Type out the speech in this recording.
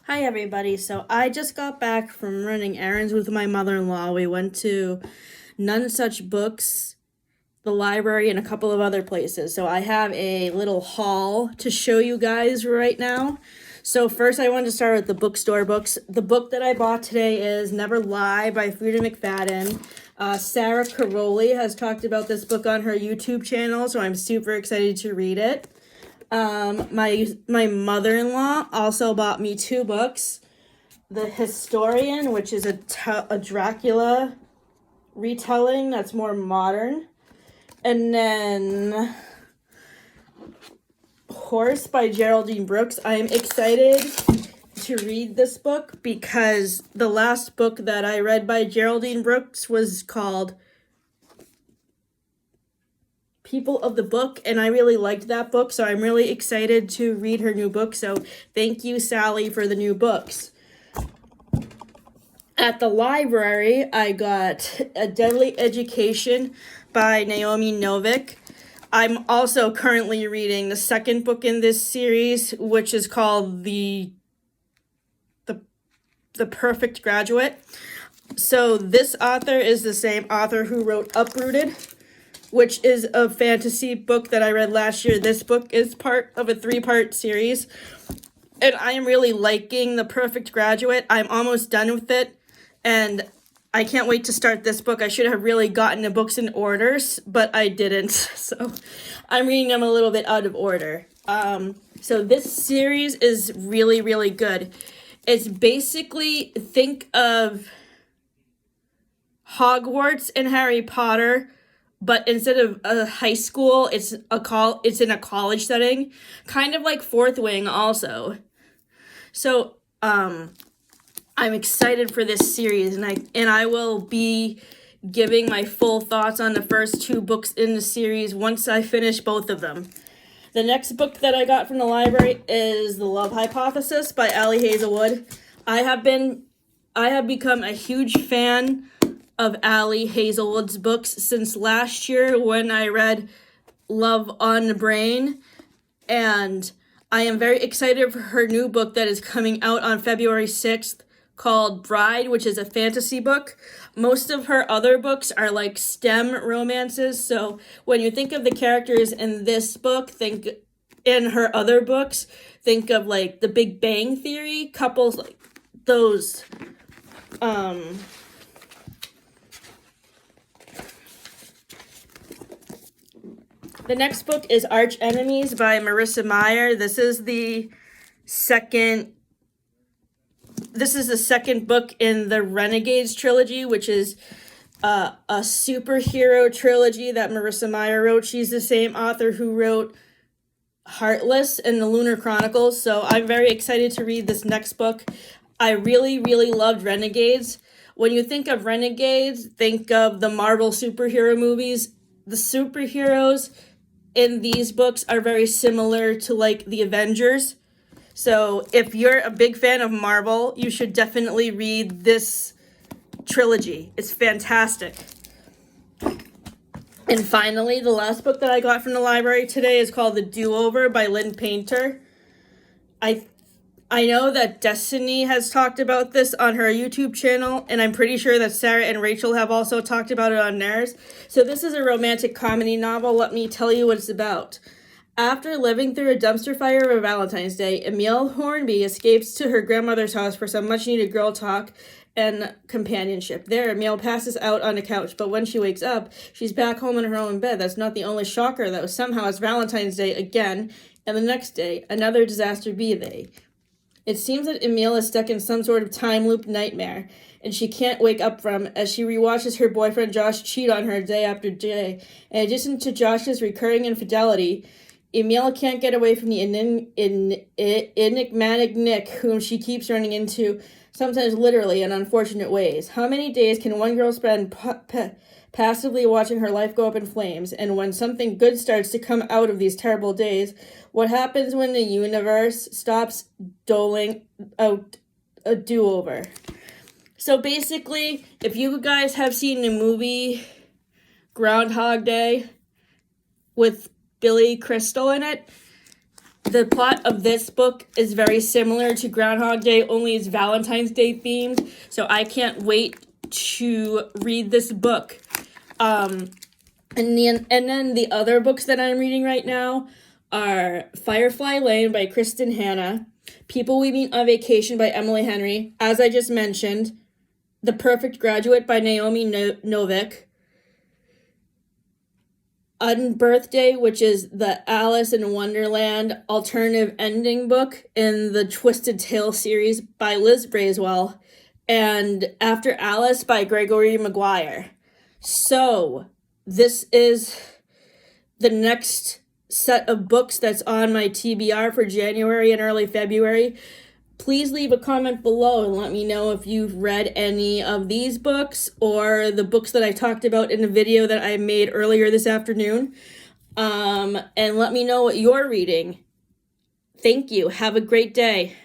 Hi, everybody. So I just got back from running errands with my mother-in-law. We went to None Such Books, the library, and a couple of other places. So I have a little haul to show you guys right now. So first I wanted to start with the bookstore books. The book that I bought today is Never Lie by Frida McFadden. Sarah Caroli has talked about this book on her YouTube channel, so I'm super excited to read it. My mother-in-law also bought me two books. The Historian, which is a Dracula retelling that's more modern. And then Horse by Geraldine Brooks. I am excited to read this book because the last book that I read by Geraldine Brooks was called People of the Book, and I really liked that book, so I'm really excited to read her new book. So thank you, Sally, for the new books. At the library, I got A Deadly Education by Naomi Novik. I'm also currently reading the second book in this series, which is called The Perfect Graduate. So this author is the same author who wrote Uprooted, which is a fantasy book that I read last year. This book is part of a 3-part series, and I am really liking The Perfect Graduate. I'm almost done with it, and I can't wait to start this book. I should have really gotten the books in orders, but I didn't, so I'm reading them a little bit out of order. So this series is really, really good. It's basically, think of Hogwarts and Harry Potter, but instead of a high school, it's in a college setting, kind of like Fourth Wing also. So I'm excited for this series, and I will be giving my full thoughts on the first 2 books in the series once I finish both of them. The next book that I got from the library is The Love Hypothesis by Ali Hazelwood. I have become a huge fan of Ali Hazelwood's books since last year when I read Love on the Brain, and I am very excited for her new book that is coming out on February 6th called Bride, which is a fantasy book. Most of her other books are like STEM romances, so when you think of the characters in this book, think in her other books, think of like The Big Bang Theory, couples like those. The next book is Arch Enemies by Marissa Meyer. This is the second book in the Renegades trilogy, which is a superhero trilogy that Marissa Meyer wrote. She's the same author who wrote Heartless and the Lunar Chronicles, so I'm very excited to read this next book. I really, really loved Renegades. When you think of Renegades, think of the Marvel superhero movies. The superheroes in these books are very similar to like the Avengers. So if you're a big fan of Marvel, you should definitely read this trilogy. It's fantastic. And finally, the last book that I got from the library today is called The Do-Over by Lynn Painter. I know that Destiny has talked about this on her YouTube channel, and I'm pretty sure that Sarah and Rachel have also talked about it on theirs. So this is a romantic comedy novel. Let me tell you what it's about. After living through a dumpster fire of Valentine's Day, Emile Hornby escapes to her grandmother's house for some much-needed girl talk and companionship. There, Emile passes out on a couch, but when she wakes up, she's back home in her own bed. That's not the only shocker, though. Somehow it's Valentine's Day again, and the next day, another disaster be they. It seems that Emile is stuck in some sort of time loop nightmare, and she can't wake up from as she rewatches her boyfriend Josh cheat on her day after day. In addition to Josh's recurring infidelity, Emile can't get away from the enigmatic Nick, whom she keeps running into, sometimes literally in unfortunate ways. How many days can one girl spend passively watching her life go up in flames? And when something good starts to come out of these terrible days, what happens when the universe stops doling out a do-over? So basically, if you guys have seen the movie Groundhog Day with Billy Crystal in it, The plot of this book is very similar to Groundhog Day, only it's Valentine's Day themed. So I can't wait to read this book. And then the other books that I'm reading right now are Firefly Lane by Kristen Hanna, People We Meet on Vacation by Emily Henry, as I just mentioned, The Perfect Graduate by Naomi Novik, Unbirthday, which is the Alice in Wonderland alternative ending book in the Twisted Tale series by Liz Braswell, and After Alice by Gregory Maguire. So, this is the next set of books that's on my TBR for January and early February. Please leave a comment below and let me know if you've read any of these books or the books that I talked about in the video that I made earlier this afternoon. And let me know what you're reading. Thank you. Have a great day.